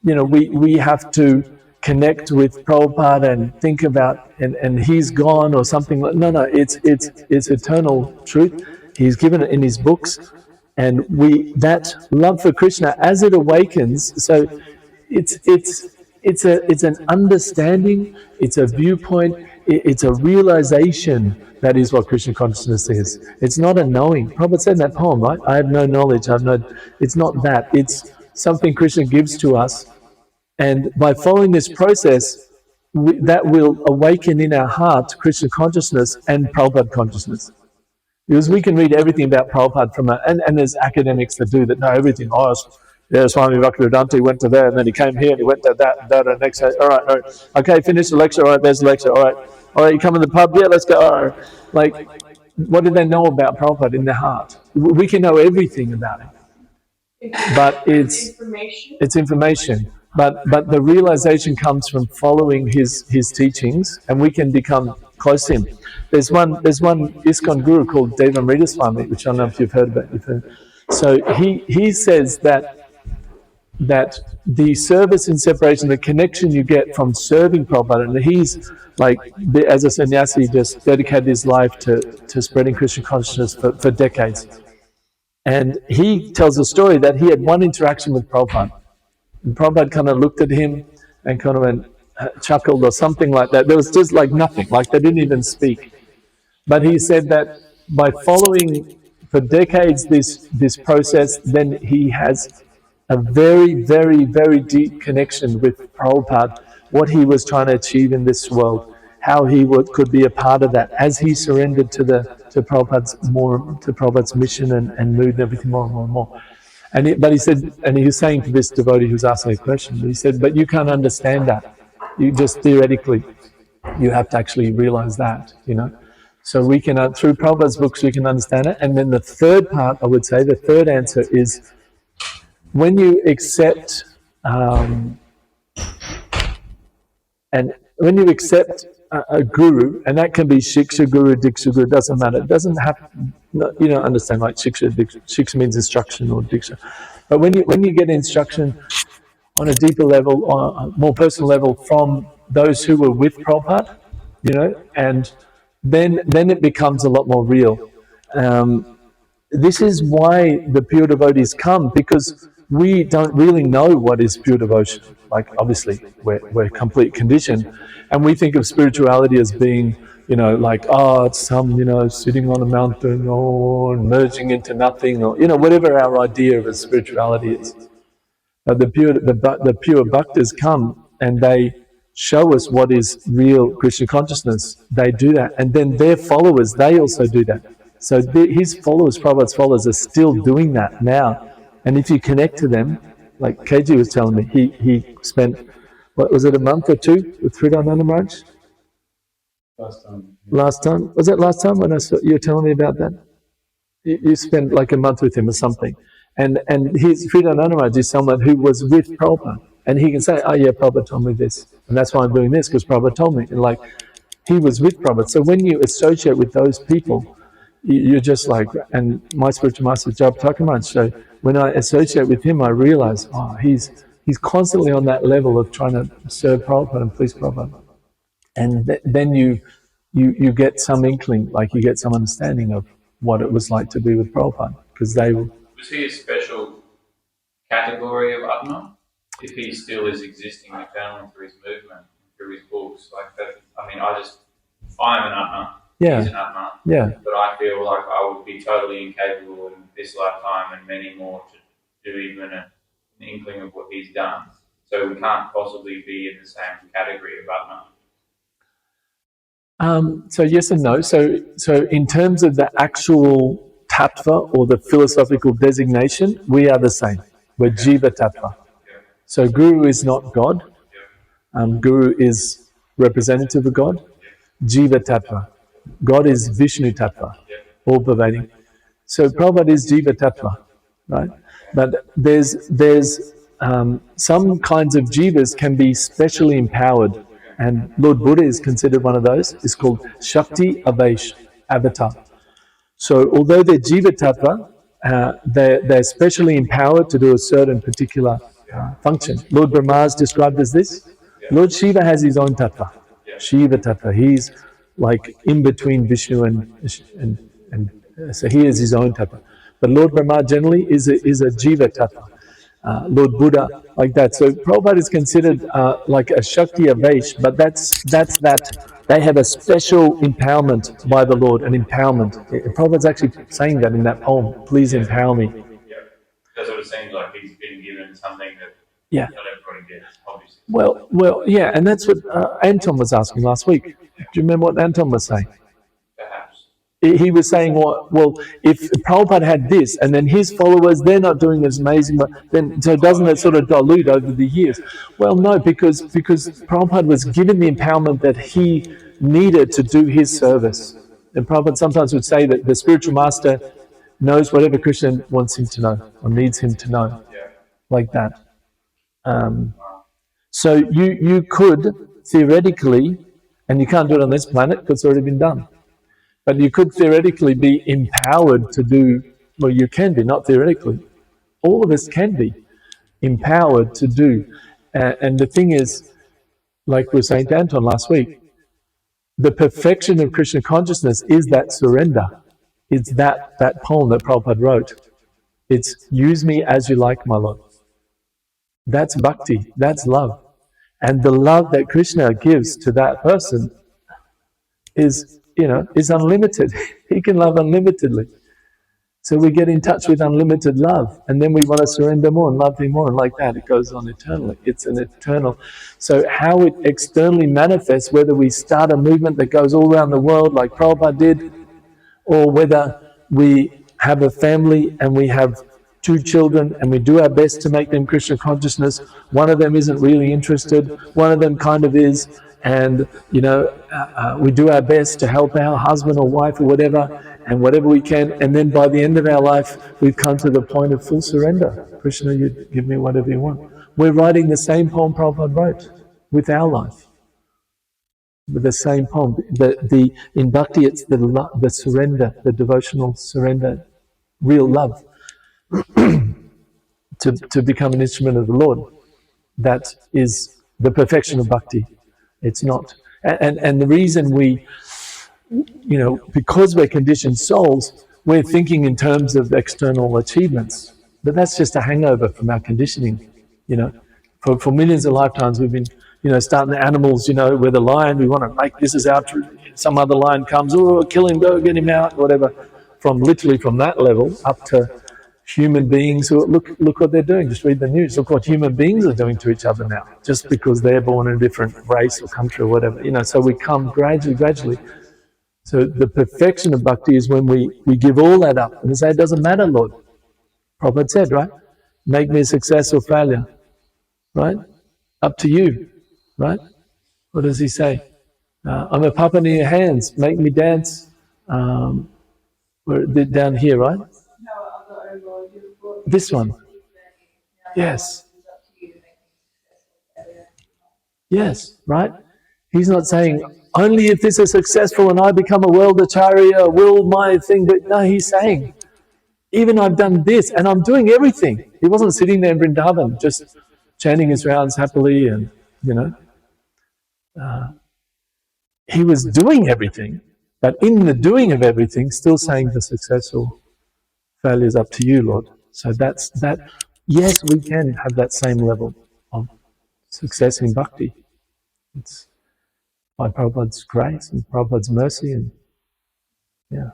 we have to connect with Prabhupada and think about and he's gone or something. No, it's eternal truth. He's given it in his books. And that love for Krishna, as it awakens, so it's an understanding, it's a viewpoint, it's a realization. That is what Krishna consciousness is. It's not a knowing. Prabhupada said in that poem, right? I have no knowledge. It's not that. It's something Krishna gives to us, and by following this process, that will awaken in our heart Krishna consciousness and Prabhupada consciousness. Because we can read everything about Prabhupada and there's academics that do that know everything. Oh, yeah, Swami Bhaktivedanta went to there, and then he came here, and he went to that, and next day. All right. Okay, finish the lecture. All right, there's the lecture. All right, you come in the pub? Yeah, let's go. All right. Like, what do they know about Prabhupada in their heart? We can know everything about him. But it's information. But the realization comes from following his teachings, and we can become close to him. There's one ISKCON guru called Devamrita Swami, which I don't know if you've heard about. So he says that the service in separation, the connection you get from serving Prabhupada, and he's like, as a sannyasi, just dedicated his life to spreading Krishna consciousness for decades. And he tells a story that he had one interaction with Prabhupada. And Prabhupada kind of looked at him and kind of chuckled or something like that. There was just like nothing, like they didn't even speak. But he said that by following for decades this process, then he has a very, very, very deep connection with Prabhupada, what he was trying to achieve in this world, how he could be a part of that as he surrendered to to Prabhupada's mission and mood and everything more and more and more. But he said, and he was saying to this devotee who was asking a question, but he said, but you can't understand that. You just theoretically, you have to actually realize that, So we can, through Prabhupada's books, we can understand it. And then the third part, I would say, the third answer is when you accept, and when you accept a guru, and that can be Shiksha Guru, Diksha Guru, it doesn't matter. It doesn't have, you don't understand like Shiksha, Diksha. Shiksha means instruction or Diksha. But when you get instruction on a deeper level, on a more personal level from those who were with Prabhupada, and then it becomes a lot more real. This is why the pure devotees come, because we don't really know what is pure devotion. Like, obviously, we're complete conditioned, and we think of spirituality as being, it's some, sitting on a mountain or merging into nothing, or, whatever our idea of a spirituality is. The pure bhaktas come and they show us what is real Krishna consciousness. They do that, and then their followers, they also do that. So his followers, Prabhupada's followers, are still doing that now. And if you connect to them, like KG was telling me, he spent, what was it, a month or two with Sridhar Maharaj? Last time? Was it last time when you were telling me about that? You spent like a month with him or something. And Sridhar Maharaj is someone who was with Prabhupada. And he can say, oh yeah, Prabhupada told me this. And that's why I'm doing this, because Prabhupada told me. And like, he was with Prabhupada. So when you associate with those people, you're just like, and my spiritual master is Jab Takamaj. So when I associate with him, I realize, he's constantly on that level of trying to serve Prabhupada and please Prabhupada. And then you get some inkling, like you get some understanding of what it was like to be with Prabhupada, because they were.
Was he a special category of Atma? If he still is existing eternally through his movement, through his books, like that. I mean, I'm an Atma.
Yeah.
He's an Atma.
Yeah.
But I feel like I would be totally incapable in this lifetime and many more to do even an inkling of what he's done. So we can't possibly be in the same category of Atma.
So yes and no. So in terms of the actual tattva or the philosophical designation, we are the same. We're Jiva Tattva. So Guru is not God. Guru is representative of God. Jiva Tattva. God is Vishnu Tattva, all pervading. So Prabhupada is Jiva Tattva, right? But there's some kinds of jivas can be specially empowered, and Lord Buddha is considered one of those. It's called Shakti Avesh, avatar. So although they're Jiva Tattva, they're specially empowered to do a certain particular function. Lord Brahma is described as this. Lord Shiva has his own tattva, Shiva Tattva. He's like in between Vishnu and so he is his own tattva. But Lord Brahma generally is a Jiva Tattva. Lord Buddha, like that. So Prabhupada is considered like a Shakti Avesh, but that's that. They have a special empowerment by the Lord, an empowerment. Prabhupada's actually saying that in that poem, please empower me.
Yeah, that's what it seems like. He's been given something that
Yeah.
not everybody gets, obviously.
Well, yeah, and that's what Anton was asking last week. Do you remember what Anton was saying?
Perhaps.
He was saying, well, if Prabhupada had this, and then his followers, they're not doing as amazing, but then so doesn't it sort of dilute over the years? Well, no, because Prabhupada was given the empowerment that he needed to do his service. And Prabhupada sometimes would say that the spiritual master knows whatever Krishna wants him to know, or needs him to know, like that. So you could, theoretically, and you can't do it on this planet because it's already been done, but you could theoretically be empowered to do, well, you can be, not theoretically. All of us can be empowered to do. And the thing is, like we were saying to Anton last week, the perfection of Krishna consciousness is that surrender. It's that poem that Prabhupada wrote. It's use me as you like, my Lord. That's bhakti, that's love. And the love that Krishna gives to that person is unlimited. He can love unlimitedly. So we get in touch with unlimited love, and then we want to surrender more and love him more, and like that, it goes on eternally. It's an eternal. So how it externally manifests, whether we start a movement that goes all around the world like Prabhupada did, or whether we have a family and we have 2 children and we do our best to make them Krishna consciousness. One of them isn't really interested, one of them kind of is, and we do our best to help our husband or wife or whatever, and whatever we can, and then by the end of our life we've come to the point of full surrender. Krishna, you give me whatever you want. We're writing the same poem Prabhupada wrote with our life, with the same poem. In Bhakti it's the surrender, the devotional surrender, real love, to become an instrument of the Lord. That is the perfection of Bhakti. It's not. And the reason we, because we're conditioned souls, we're thinking in terms of external achievements. But that's just a hangover from our conditioning. For millions of lifetimes we've been, starting the animals, we're the lion, we want to make this is our truth. Some other lion comes, kill him, go get him out, whatever. Literally from that level up to human beings who, look what they're doing. Just read the news. Look what human beings are doing to each other now, just because they're born in a different race or country or whatever. So we come gradually. So the perfection of bhakti is when we give all that up and say, it doesn't matter, Lord. Prabhupada said, right? Make me a success or failure, right? Up to you, right? What does he say? I'm a puppet in your hands. Make me dance. We're down here, right? This one. Yes. Yes, right? He's not saying, only if this is successful and I become a world acharya will my thing, but no, he's saying, even I've done this and I'm doing everything. He wasn't sitting there in Vrindavan just chanting his rounds happily and, he was doing everything, but in the doing of everything, still saying the successful failure is up to you, Lord. So that's that. Yes, we can have that same level of success in bhakti. It's by Prabhupada's grace and Prabhupada's mercy, and yeah.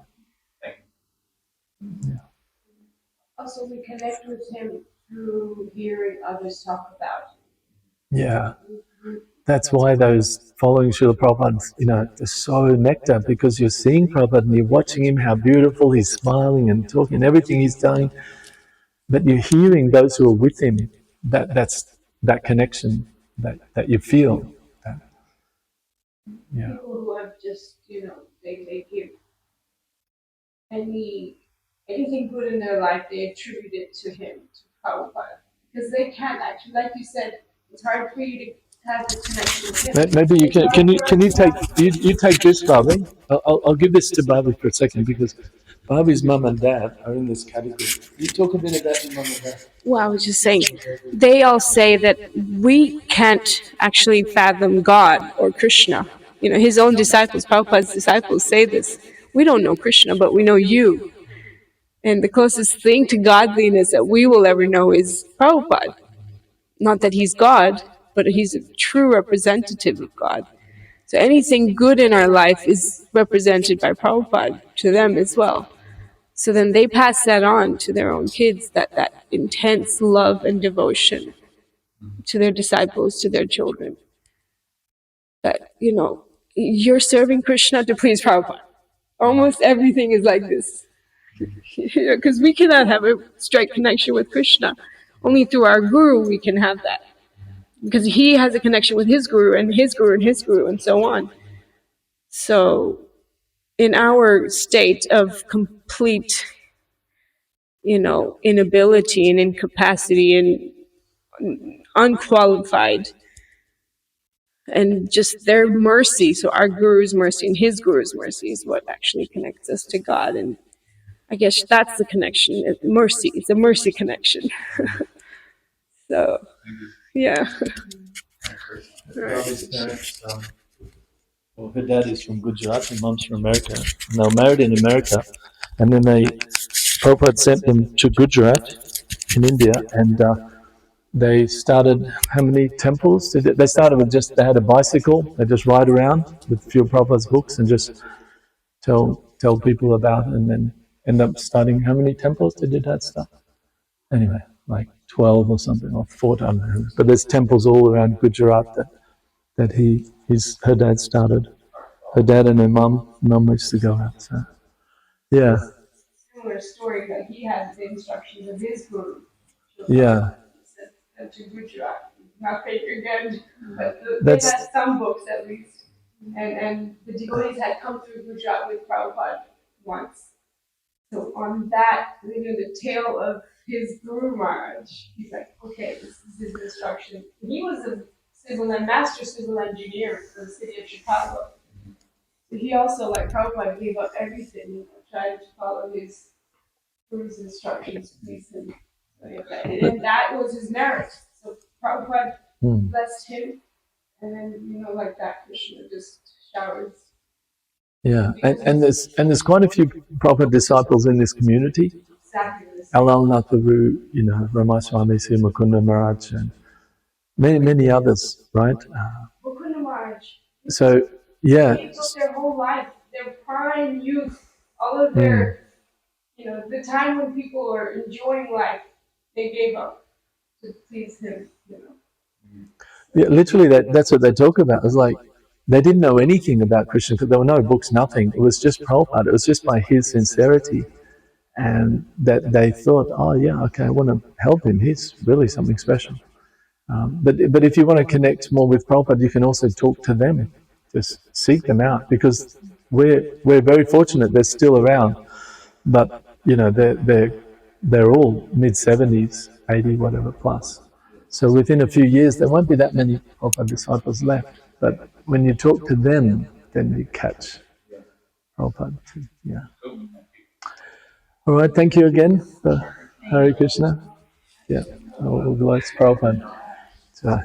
Also, we connect with him through hearing others talk about him.
Yeah. That's why those following Srila Prabhupada, they're so nectar, because you're seeing Prabhupada and you're watching him, how beautiful he's smiling and talking, everything he's doing, but you're hearing those who are with him. That's that connection that you feel. Yeah.
People who have just, they give anything good in their life, they attribute it to him, to Prabhupada. Because they can't actually, like you said, it's hard for you to have the connection with him.
Maybe you can you take this, Bobby? I'll give this to Bobby for a second, because Bobby's mum and dad are in this category. You talk a bit about your mum and dad.
Well, I was just saying, they all say that we can't actually fathom God or Krishna. His own disciples, Prabhupada's disciples, say this. We don't know Krishna, but we know you. And the closest thing to godliness that we will ever know is Prabhupada. Not that he's God, but he's a true representative of God. So anything good in our life is represented by Prabhupada to them as well. So then they pass that on to their own kids, that intense love and devotion to their disciples, to their children. That, you're serving Krishna to please Prabhupada. Almost everything is like this. Because we cannot have a straight connection with Krishna. Only through our guru we can have that. Because he has a connection with his guru and his guru and his guru and so on. So in our state of complete, inability and incapacity and unqualified, and just their mercy, so our guru's mercy and his guru's mercy is what actually connects us to God. And I guess that's the connection. Mercy. It's a mercy connection. So, yeah.
Bobby's parents, her dad is from Gujarat and mum's from America. And they were married in America, and then Prabhupada sent them to Gujarat in India, and they started, how many temples? They started with they had a bicycle, they just ride around with a few of Prabhupada's books and just tell people about it, and then end up starting, how many temples did your dad start? Anyway, like 12 or something, or 14. But there's temples all around Gujarat that her dad started. Her dad and her mum used to go out. Yeah.
Similar story, like he had the instructions of his guru.
Yeah.
To Gujarat, not Quaker again, but they
That's
had some books at least. And the devotees had come through Gujarat with Prabhupada once. So on that, the tail of his Guru Maharaj, he's like, okay, this is his instruction. He was a master civil engineer for the city of Chicago. So he also, like Prabhupada, gave up everything, tried to follow his Guru's instructions, please him. So, yeah, and that was his merit. So Prabhupada blessed him, and then, like that, Krishna just showers.
yeah, and there's quite a few proper disciples in this community.
Exactly.
Alal Natharu, Ramaswamy, Sri Mukunda Maharaj, and many others, right?
Mukunda Maharaj.
So yeah,
They took their whole life, their prime youth, all of their, the time when people are enjoying life, they gave up to please him.
yeah, literally that's what they talk about. It's like they didn't know anything about Krishna because there were no books, nothing. It was just Prabhupada. It was just by his sincerity, and that they thought, oh yeah, okay, I want to help him. He's really something special. But if you want to connect more with Prabhupada, you can also talk to them. Just seek them out because we're very fortunate they're still around. But they're all mid-70s, 80, whatever plus. So within a few years, there won't be that many Prabhupada disciples left. But when you talk to them, then you catch Prabhupada too. Yeah. All right. Thank you again for Hare Krishna. Yeah. All bless Prabhupada.